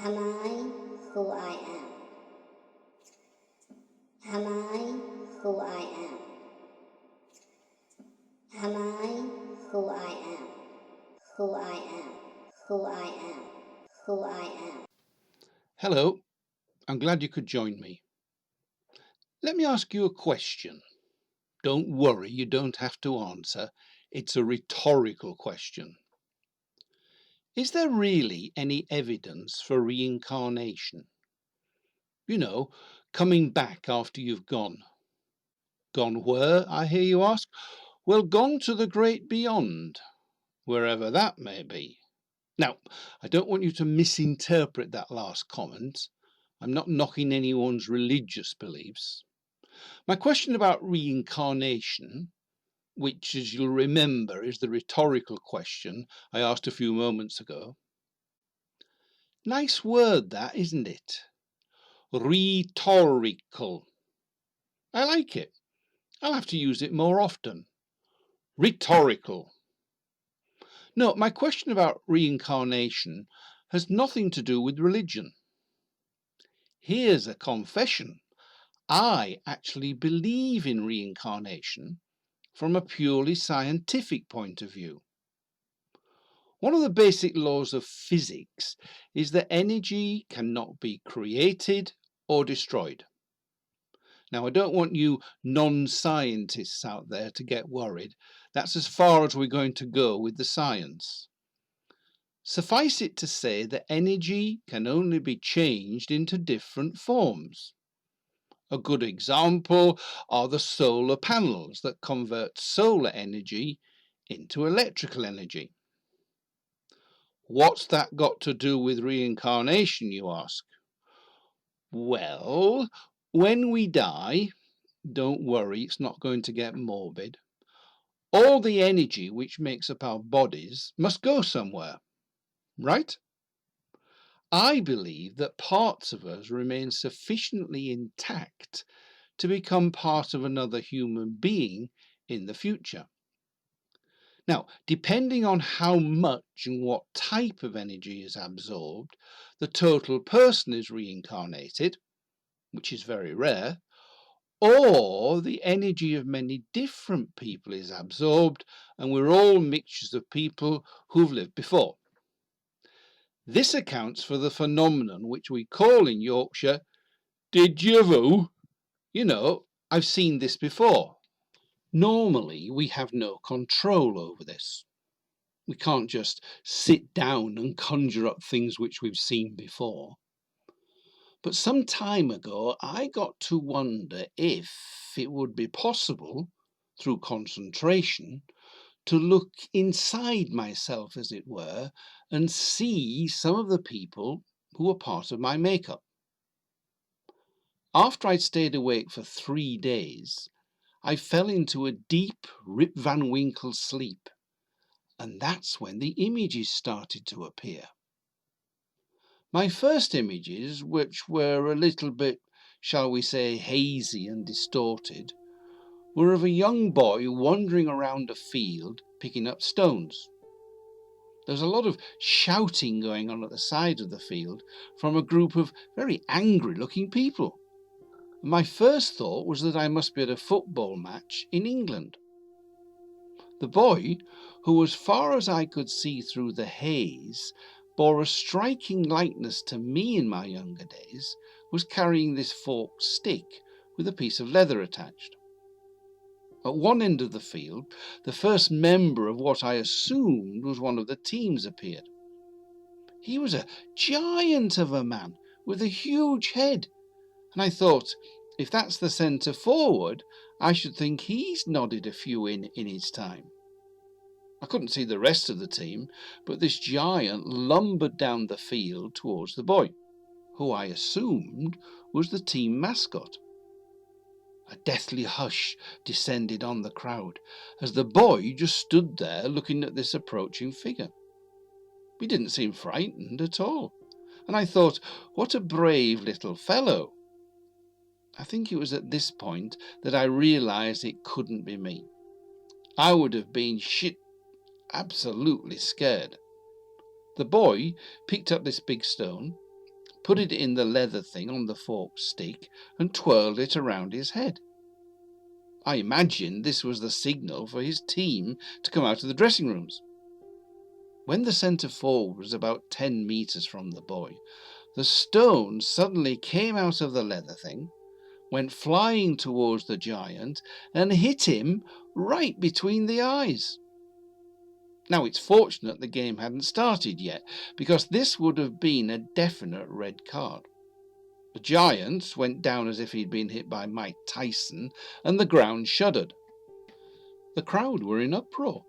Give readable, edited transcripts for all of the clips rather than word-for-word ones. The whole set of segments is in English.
Am I who I am? Am I who I am? Am I who I am? Who I am? Who I am? Who I am? Hello, I'm glad you could join me. Let me ask you a question. Don't worry, you don't have to answer. It's a rhetorical question. Is there really any evidence for reincarnation? You know, coming back after you've gone. Gone where, I hear you ask? Well, gone to the great beyond, wherever that may be. Now, I don't want you to misinterpret that last comment. I'm not knocking anyone's religious beliefs. My question about reincarnation, which, as you'll remember, is the rhetorical question I asked a few moments ago. Nice word that, isn't it? Rhetorical. I like it. I'll have to use it more often. Rhetorical. No, my question about reincarnation has nothing to do with religion. Here's a confession. I actually believe in reincarnation from a purely scientific point of view. One of the basic laws of physics is that energy cannot be created or destroyed. Now, I don't want you non-scientists out there to get worried. That's as far as we're going to go with the science. Suffice it to say that energy can only be changed into different forms. A good example are the solar panels that convert solar energy into electrical energy. What's that got to do with reincarnation, you ask? Well, when we die, don't worry, it's not going to get morbid. All the energy which makes up our bodies must go somewhere, right? I believe that parts of us remain sufficiently intact to become part of another human being in the future. Now, depending on how much and what type of energy is absorbed, the total person is reincarnated, which is very rare, or the energy of many different people is absorbed, and we're all mixtures of people who've lived before. This accounts for the phenomenon which we call in Yorkshire déjà vu. You know, I've seen this before. Normally, we have no control over this. We can't just sit down and conjure up things which we've seen before. But some time ago, I got to wonder if it would be possible, through concentration, to look inside myself, as it were, and see some of the people who were part of my makeup. After I'd stayed awake for 3 days, I fell into a deep Rip Van Winkle sleep. And that's when the images started to appear. My first images, which were a little bit, shall we say, hazy and distorted, were of a young boy wandering around a field picking up stones. There was a lot of shouting going on at the side of the field from a group of very angry-looking people. My first thought was that I must be at a football match in England. The boy, who, as far as I could see through the haze, bore a striking likeness to me in my younger days, was carrying this forked stick with a piece of leather attached. At one end of the field, the first member of what I assumed was one of the teams appeared. He was a giant of a man with a huge head, and I thought, if that's the centre forward, I should think he's nodded a few in his time. I couldn't see the rest of the team, but this giant lumbered down the field towards the boy, who I assumed was the team mascot. A deathly hush descended on the crowd as the boy just stood there looking at this approaching figure. He didn't seem frightened at all, and I thought, what a brave little fellow. I think it was at this point that I realised it couldn't be me. I would have been absolutely scared. The boy picked up this big stone, put it in the leather thing on the forked stick, and twirled it around his head. I imagined this was the signal for his team to come out of the dressing rooms. When the centre forward was about 10 metres from the boy, the stone suddenly came out of the leather thing, went flying towards the giant, and hit him right between the eyes. Now, it's fortunate the game hadn't started yet, because this would have been a definite red card. The giant went down as if he'd been hit by Mike Tyson, and the ground shuddered. The crowd were in uproar.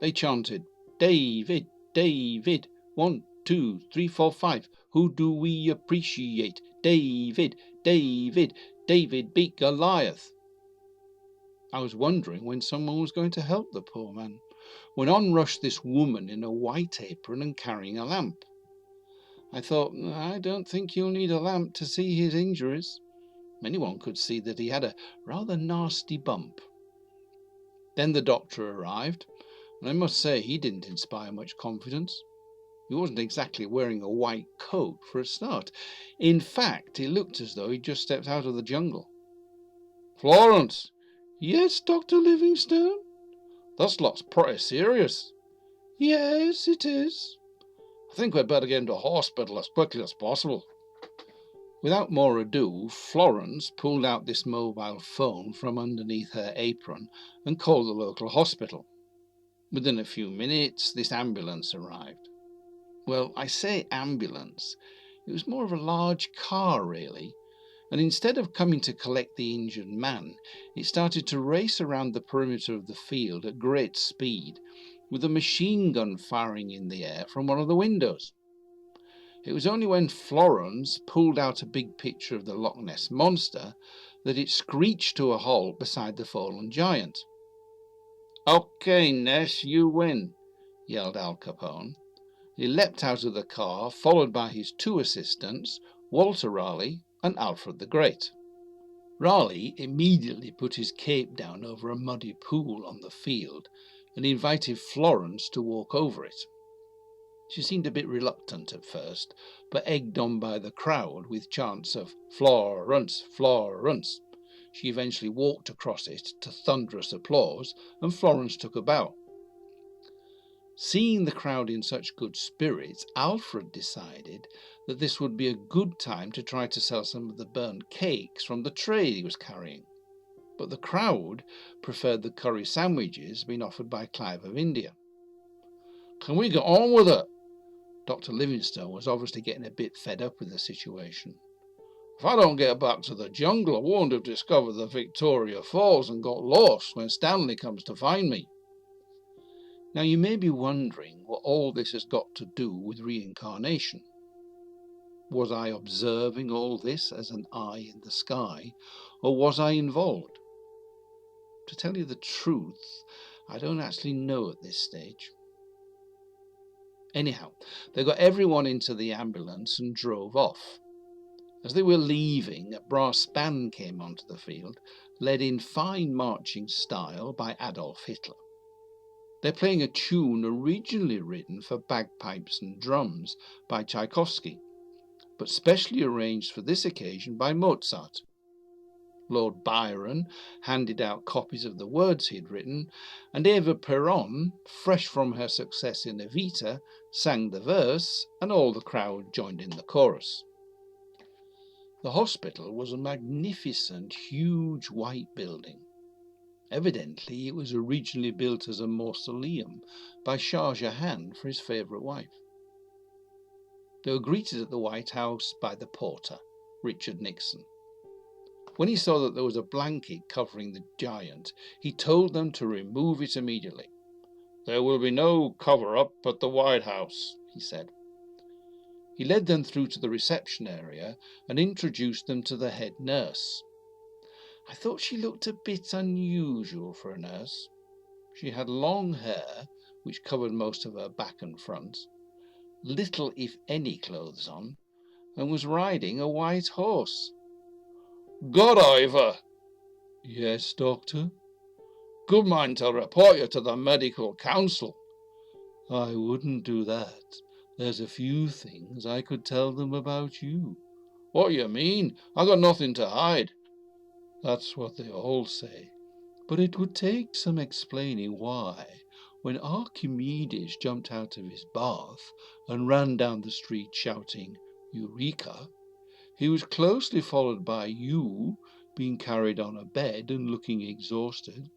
They chanted, "David, David, 1, 2, 3, 4, 5. Who do we appreciate? David, David, David beat Goliath." I was wondering when someone was going to help the poor man, when on rushed this woman in a white apron and carrying a lamp. I thought, I don't think you'll need a lamp to see his injuries. Anyone could see that he had a rather nasty bump. Then the doctor arrived, and I must say he didn't inspire much confidence. He wasn't exactly wearing a white coat for a start. In fact, he looked as though he'd just stepped out of the jungle. "Florence." "Yes, Dr. Livingstone?" "This looks pretty serious." "Yes, it is." "I think we'd better get him to hospital as quickly as possible." Without more ado, Florence pulled out this mobile phone from underneath her apron and called the local hospital. Within a few minutes, this ambulance arrived. Well, I say ambulance. It was more of a large car, really. And instead of coming to collect the injured man, it started to race around the perimeter of the field at great speed, with a machine gun firing in the air from one of the windows. It was only when Florence pulled out a big picture of the Loch Ness Monster that it screeched to a halt beside the fallen giant. "Okay, Ness, you win," yelled Al Capone. He leapt out of the car, followed by his two assistants, Walter Raleigh and Alfred the Great. Raleigh immediately put his cape down over a muddy pool on the field and invited Florence to walk over it. She seemed a bit reluctant at first, but egged on by the crowd with chants of "Florence, Florence," she eventually walked across it to thunderous applause, and Florence took a bow. Seeing the crowd in such good spirits, Alfred decided that this would be a good time to try to sell some of the burnt cakes from the tray he was carrying. But the crowd preferred the curry sandwiches being offered by Clive of India. "Can we get on with it?" Dr. Livingstone was obviously getting a bit fed up with the situation. "If I don't get back to the jungle, I won't have discovered the Victoria Falls and got lost when Stanley comes to find me." Now, you may be wondering what all this has got to do with reincarnation. Was I observing all this as an eye in the sky, or was I involved? To tell you the truth, I don't actually know at this stage. Anyhow, they got everyone into the ambulance and drove off. As they were leaving, a brass band came onto the field, led in fine marching style by Adolf Hitler. They're playing a tune originally written for bagpipes and drums by Tchaikovsky, but specially arranged for this occasion by Mozart. Lord Byron handed out copies of the words he'd written, and Eva Peron, fresh from her success in Evita, sang the verse, and all the crowd joined in the chorus. The hospital was a magnificent, huge white building. Evidently, it was originally built as a mausoleum by Shah Jahan for his favourite wife. They were greeted at the White House by the porter, Richard Nixon. When he saw that there was a blanket covering the giant, he told them to remove it immediately. "There will be no cover-up at the White House," he said. He led them through to the reception area and introduced them to the head nurse. I thought she looked a bit unusual for a nurse. She had long hair, which covered most of her back and front, little if any clothes on, and was riding a white horse. "Good, Ivor." "Yes, doctor." "Good mind to report you to the medical council." "I wouldn't do that. There's a few things I could tell them about you. What you mean? I got nothing to hide. That's what they all say. But it would take some explaining why, when Archimedes jumped out of his bath and ran down the street shouting, Eureka, he was closely followed by you, being carried on a bed and looking exhausted,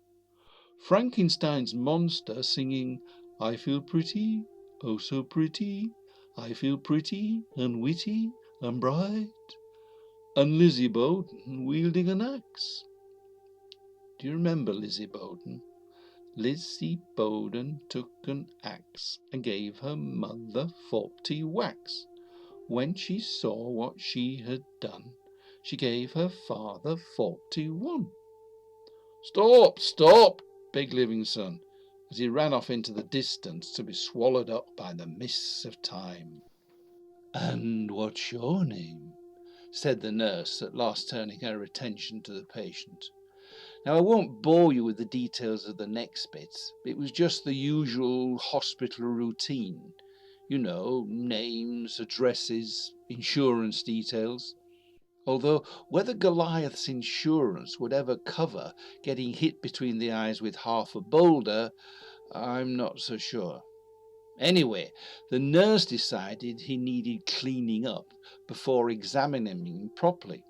Frankenstein's monster singing, I feel pretty, oh so pretty, I feel pretty and witty and bright, and Lizzie Bowden wielding an axe. Do you remember Lizzie Bowden? Lizzie Bowden took an axe and gave her mother 40 whacks. When she saw what she had done, she gave her father 41. Stop, stop, begged Livingstone, as he ran off into the distance to be swallowed up by the mists of time. And what's your name? Said the nurse, at last turning her attention to the patient. Now, I won't bore you with the details of the next bits. It was just the usual hospital routine. You know, names, addresses, insurance details. Although whether Goliath's insurance would ever cover getting hit between the eyes with half a boulder, I'm not so sure. Anyway, the nurse decided he needed cleaning up before examining him properly.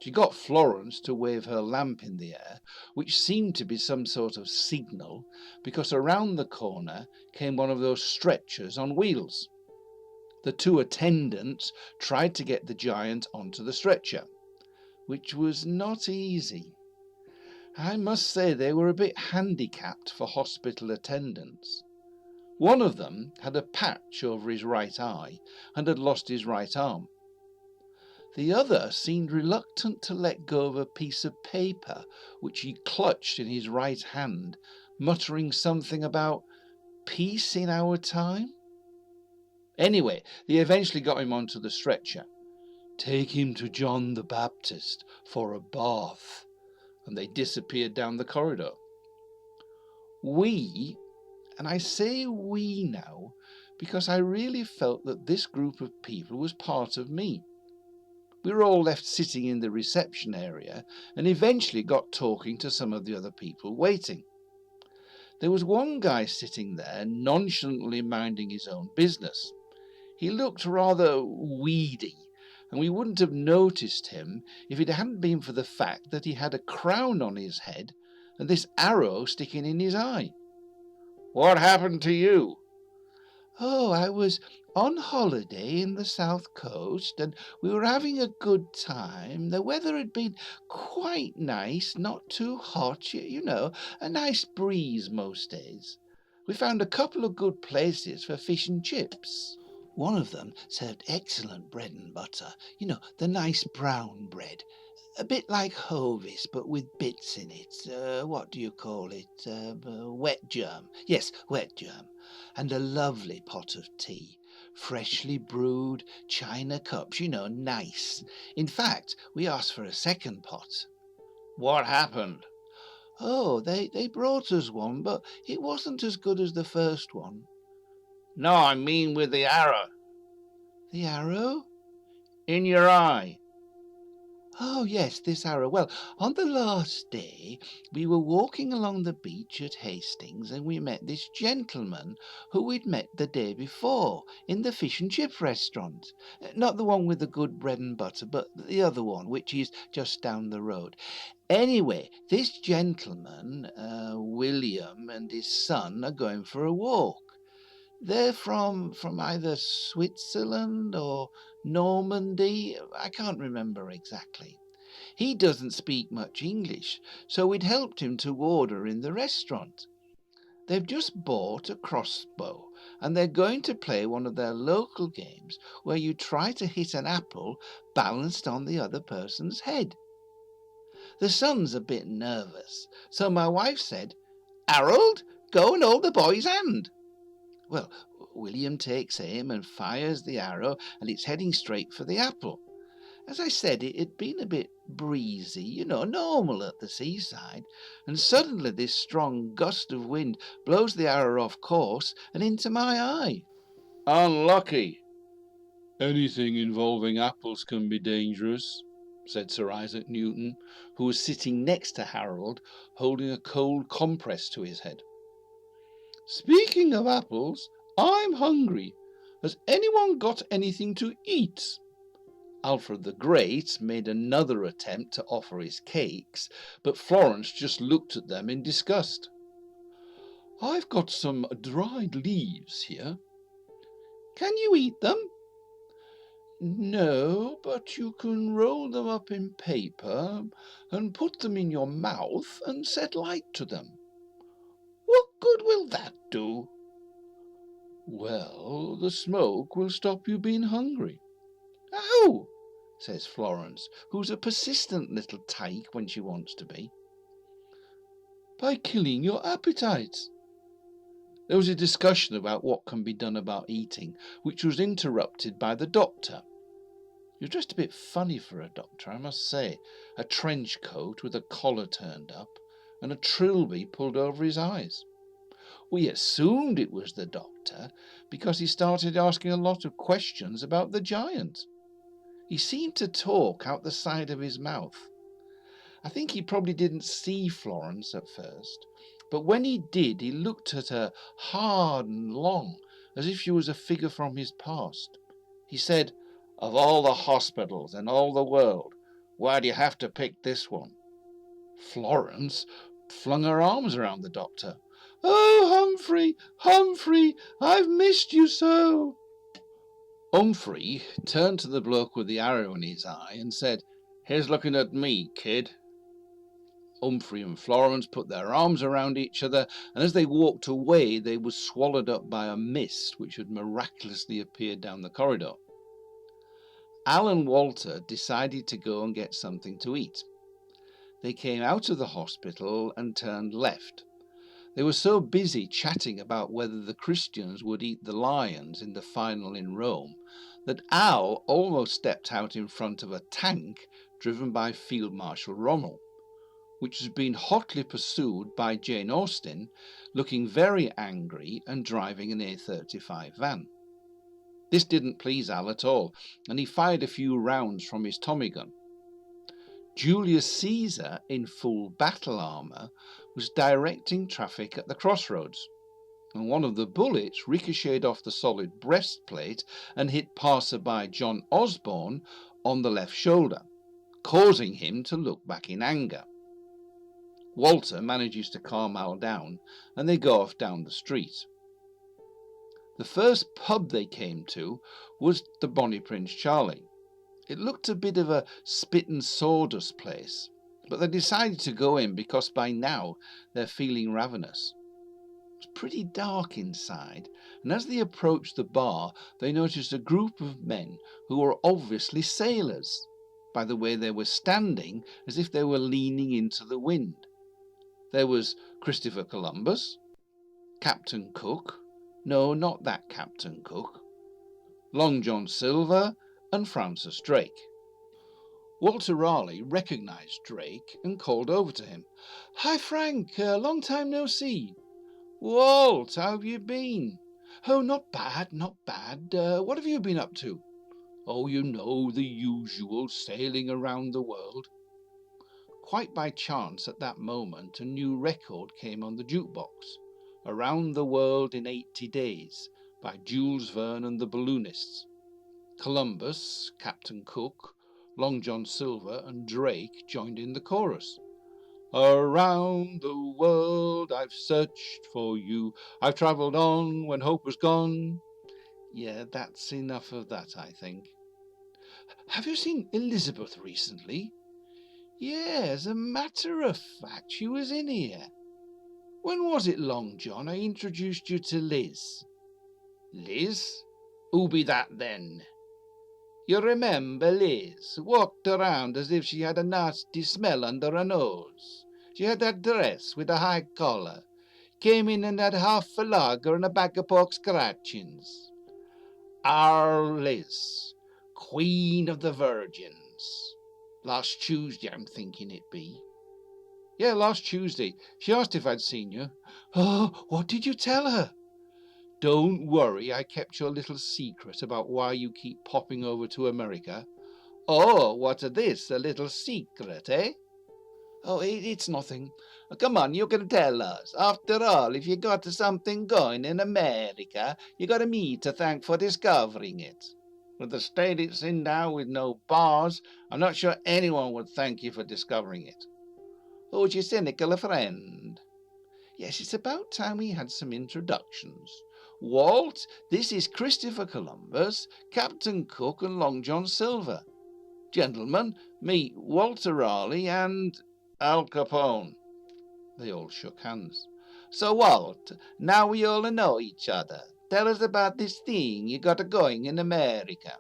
She got Florence to wave her lamp in the air, which seemed to be some sort of signal, because around the corner came one of those stretchers on wheels. The two attendants tried to get the giant onto the stretcher, which was not easy. I must say they were a bit handicapped for hospital attendants. One of them had a patch over his right eye and had lost his right arm. The other seemed reluctant to let go of a piece of paper which he clutched in his right hand, muttering something about peace in our time. Anyway, they eventually got him onto the stretcher. Take him to John the Baptist for a bath. And they disappeared down the corridor. We, and I say we now, because I really felt that this group of people was part of me. We were all left sitting in the reception area and eventually got talking to some of the other people waiting. There was one guy sitting there nonchalantly minding his own business. He looked rather weedy, and we wouldn't have noticed him if it hadn't been for the fact that he had a crown on his head and this arrow sticking in his eye. What happened to you? Oh, I was on holiday in the south coast and we were having a good time. The weather had been quite nice, not too hot, you know, a nice breeze most days. We found a couple of good places for fish and chips. One of them served excellent bread and butter, you know, the nice brown bread. A bit like Hovis, but with bits in it. What do you call it? Wet germ. Yes, wet germ. And a lovely pot of tea. Freshly brewed, china cups, you know, nice. In fact, we asked for a second pot. What happened? Oh, they brought us one, but it wasn't as good as the first one. No, I mean with the arrow. The arrow? In your eye. Oh, yes, this arrow. Well, on the last day, we were walking along the beach at Hastings and we met this gentleman who we'd met the day before in the fish and chip restaurant. Not the one with the good bread and butter, but the other one, which is just down the road. Anyway, this gentleman, William, and his son are going for a walk. They're from either Switzerland or Normandy. I can't remember exactly. He doesn't speak much English, so we'd helped him to order in the restaurant. They've just bought a crossbow and they're going to play one of their local games where you try to hit an apple balanced on the other person's head. The son's a bit nervous, so my wife said, Harold, go and hold the boy's hand. Well, William takes aim and fires the arrow, and it's heading straight for the apple. As I said, it had been a bit breezy, you know, normal at the seaside, and suddenly this strong gust of wind blows the arrow off course and into my eye. Unlucky. Anything involving apples can be dangerous, said Sir Isaac Newton, who was sitting next to Harold, holding a cold compress to his head. Speaking of apples, I'm hungry. Has anyone got anything to eat? Alfred the Great made another attempt to offer his cakes, but Florence just looked at them in disgust. I've got some dried leaves here. Can you eat them? No, but you can roll them up in paper and put them in your mouth and set light to them. What good will that do? Well, the smoke will stop you being hungry. How? Says Florence, who's a persistent little tyke when she wants to be. By killing your appetites. There was a discussion about what can be done about eating, which was interrupted by the doctor. He was dressed a bit funny for a doctor, I must say. A trench coat with a collar turned up and a trilby pulled over his eyes. We assumed it was the doctor because he started asking a lot of questions about the giant. He seemed to talk out the side of his mouth. I think he probably didn't see Florence at first, but when he did, he looked at her hard and long, as if she was a figure from his past. He said, Of all the hospitals in all the world, why do you have to pick this one? Florence flung her arms around the doctor. Oh, Humphrey, Humphrey, I've missed you so. Humphrey turned to the bloke with the arrow in his eye and said, Here's looking at me, kid. Humphrey and Florence put their arms around each other, and as they walked away, they were swallowed up by a mist which had miraculously appeared down the corridor. Al and Walter decided to go and get something to eat. They came out of the hospital and turned left. They were so busy chatting about whether the Christians would eat the lions in the final in Rome that Al almost stepped out in front of a tank driven by Field Marshal Rommel, which has been hotly pursued by Jane Austen, looking very angry and driving an A35 van. This didn't please Al at all, and he fired a few rounds from his Tommy gun. Julius Caesar, in full battle armour, was directing traffic at the crossroads, and one of the bullets ricocheted off the solid breastplate and hit passerby John Osborne on the left shoulder, causing him to look back in anger. Walter manages to calm Al down, and they go off down the street. The first pub they came to was the Bonnie Prince Charlie. It looked a bit of a spit and sawdust place, but they decided to go in because by now they're feeling ravenous. It was pretty dark inside, and as they approached the bar, they noticed a group of men who were obviously sailors, by the way they were standing as if they were leaning into the wind. There was Christopher Columbus, Captain Cook, no, not that Captain Cook, Long John Silver, and Francis Drake. Walter Raleigh recognized Drake and called over to him. Hi, Frank, long time no see. Walt, how have you been? Oh, not bad, not bad. What have you been up to? Oh, you know, the usual, sailing around the world. Quite by chance at that moment, a new record came on the jukebox, Around the World in 80 Days, by Jules Verne and the Balloonists. Columbus, Captain Cook, Long John Silver and Drake joined in the chorus. Around the world I've searched for you, I've travelled on when hope was gone. Yeah, that's enough of that, I think. Have you seen Elizabeth recently? Yeah, as a matter of fact, she was in here. When was it, Long John, I introduced you to Liz? Liz? Who be that then? You remember Liz, walked around as if she had a nasty smell under her nose. She had that dress with a high collar, came in and had half a lager and a bag of pork scratchings. Our Liz, Queen of the Virgins. Last Tuesday, I'm thinking it be. Yeah, last Tuesday. She asked if I'd seen you. Oh, what did you tell her? Don't worry, I kept your little secret about why you keep popping over to America. Oh, what's this? A little secret, eh? Oh, it's nothing. Come on, you can tell us. After all, if you got something going in America, you got me to thank for discovering it. With the state it's in now with no bars, I'm not sure anyone would thank you for discovering it. Who's your cynical friend? Yes, it's about time we had some introductions. Walt, this is Christopher Columbus, Captain Cook and Long John Silver. Gentlemen, meet Walter Raleigh and Al Capone. They all shook hands. So, Walt, now we all know each other. Tell us about this thing you got going in America.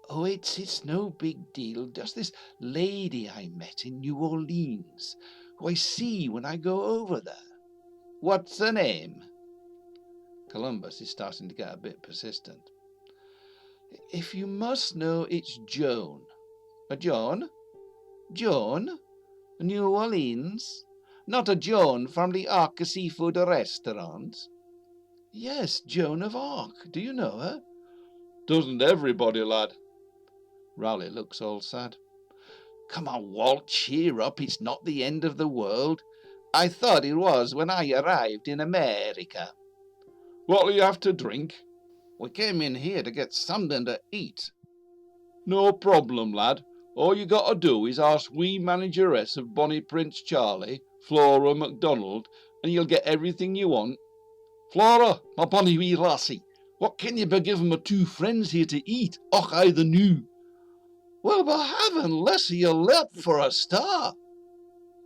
Oh, it's no big deal. Just this lady I met in New Orleans, who I see when I go over there. What's her name? Columbus is starting to get a bit persistent. If you must know, it's Joan. A Joan? Joan? New Orleans? Not a Joan from the Ark Seafood Restaurant? Yes, Joan of Arc. Do you know her? Doesn't everybody, lad? Raleigh looks all sad. Come on, Walt, cheer up. It's not the end of the world. I thought it was when I arrived in America. What'll you have to drink? We came in here to get something to eat. No problem, lad. All you got to do is ask wee manageress of Bonnie Prince Charlie, Flora MacDonald, and you'll get everything you want. Flora, my bonny wee lassie, what can you be giving my two friends here to eat? Och, I the new. Well, but heaven, less of your lip for a start.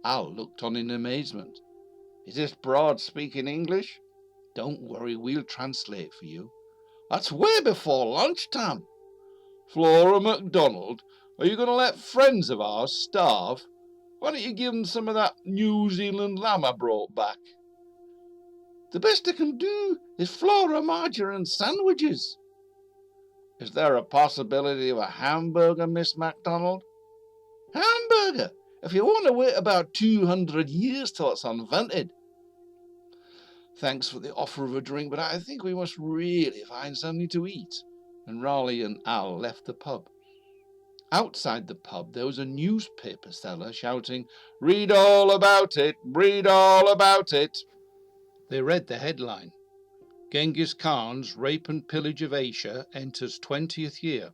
Al looked on in amazement. Is this broad speaking English? Don't worry, we'll translate for you. That's way before lunchtime. Flora MacDonald, are you going to let friends of ours starve? Why don't you give them some of that New Zealand lamb I brought back? The best I can do is Flora margarine sandwiches. Is there a possibility of a hamburger, Miss MacDonald? Hamburger? If you want to wait about 200 years till it's invented. Thanks for the offer of a drink, but I think we must really find something to eat. And Raleigh and Al left the pub. Outside the pub there was a newspaper seller shouting, "Read all about it! Read all about it!" They read the headline. Genghis Khan's rape and pillage of Asia enters 20th year.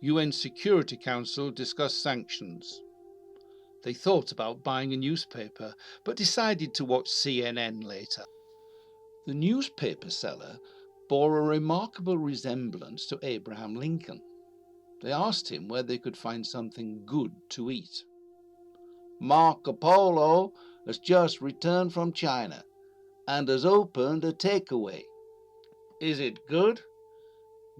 UN Security Council discuss sanctions. They thought about buying a newspaper, but decided to watch CNN later. The newspaper seller bore a remarkable resemblance to Abraham Lincoln. They asked him where they could find something good to eat. Marco Polo has just returned from China and has opened a takeaway. Is it good?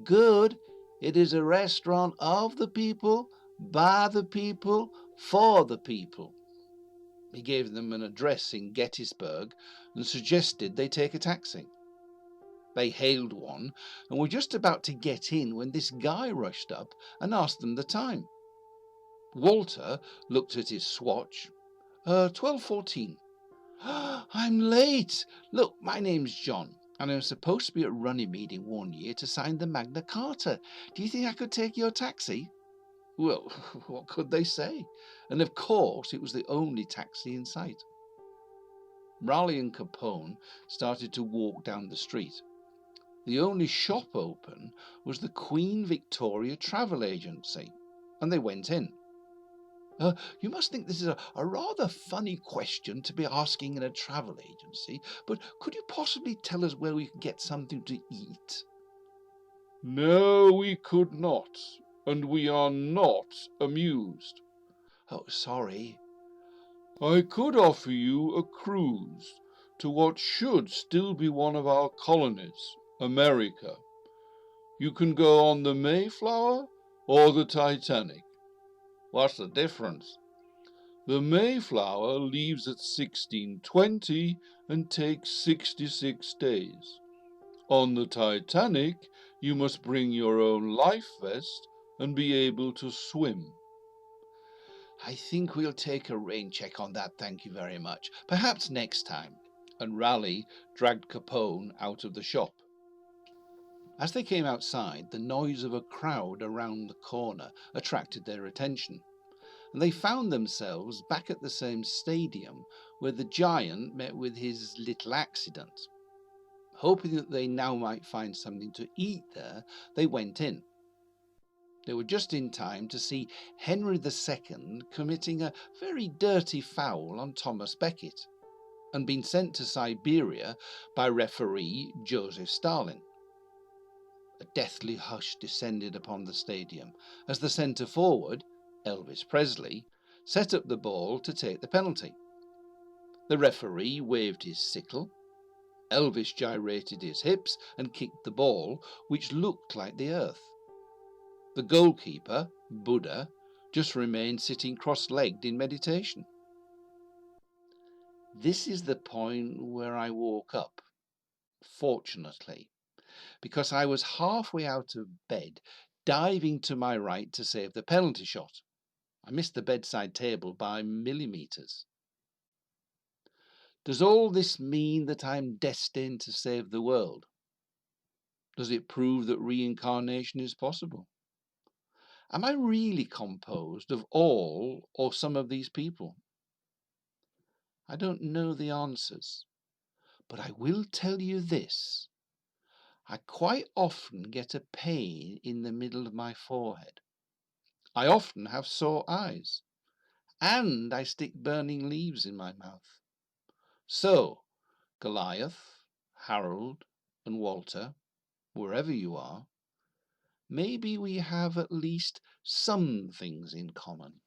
Good. It is a restaurant of the people, by the people, for the people. He gave them an address in Gettysburg and suggested they take a taxi. They hailed one and were just about to get in when this guy rushed up and asked them the time. Walter looked at his swatch. 12:14. I'm late. Look, my name's John, and I'm supposed to be at Runnymede 1 year to sign the Magna Carta. Do you think I could take your taxi? Well, what could they say? And of course, it was the only taxi in sight. Raleigh and Capone started to walk down the street. The only shop open was the Queen Victoria Travel Agency, and they went in. You must think this is a rather funny question to be asking in a travel agency, but could you possibly tell us where we can get something to eat? No, we could not, and we are not amused. Oh, sorry. I could offer you a cruise to what should still be one of our colonies, America. You can go on the Mayflower or the Titanic. What's the difference? The Mayflower leaves at 1620 and takes 66 days. On the Titanic, you must bring your own life vest and be able to swim. I think we'll take a rain check on that, thank you very much. Perhaps next time. and Raleigh dragged Capone out of the shop. As they came outside, the noise of a crowd around the corner attracted their attention, and they found themselves back at the same stadium where the giant met with his little accident. Hoping that they now might find something to eat there, they went in. They were just in time to see Henry II committing a very dirty foul on Thomas Becket and being sent to Siberia by referee Joseph Stalin. A deathly hush descended upon the stadium as the centre forward, Elvis Presley, set up the ball to take the penalty. The referee waved his sickle. Elvis gyrated his hips and kicked the ball, which looked like the earth. The goalkeeper, Buddha, just remained sitting cross-legged in meditation. This is the point where I woke up, fortunately, because I was halfway out of bed, diving to my right to save the penalty shot. I missed the bedside table by millimetres. Does all this mean that I'm destined to save the world? Does it prove that reincarnation is possible? Am I really composed of all or some of these people? I don't know the answers, but I will tell you this. I quite often get a pain in the middle of my forehead. I often have sore eyes, and I stick burning leaves in my mouth. So, Goliath, Harold, and Walter, wherever you are, maybe we have at least some things in common.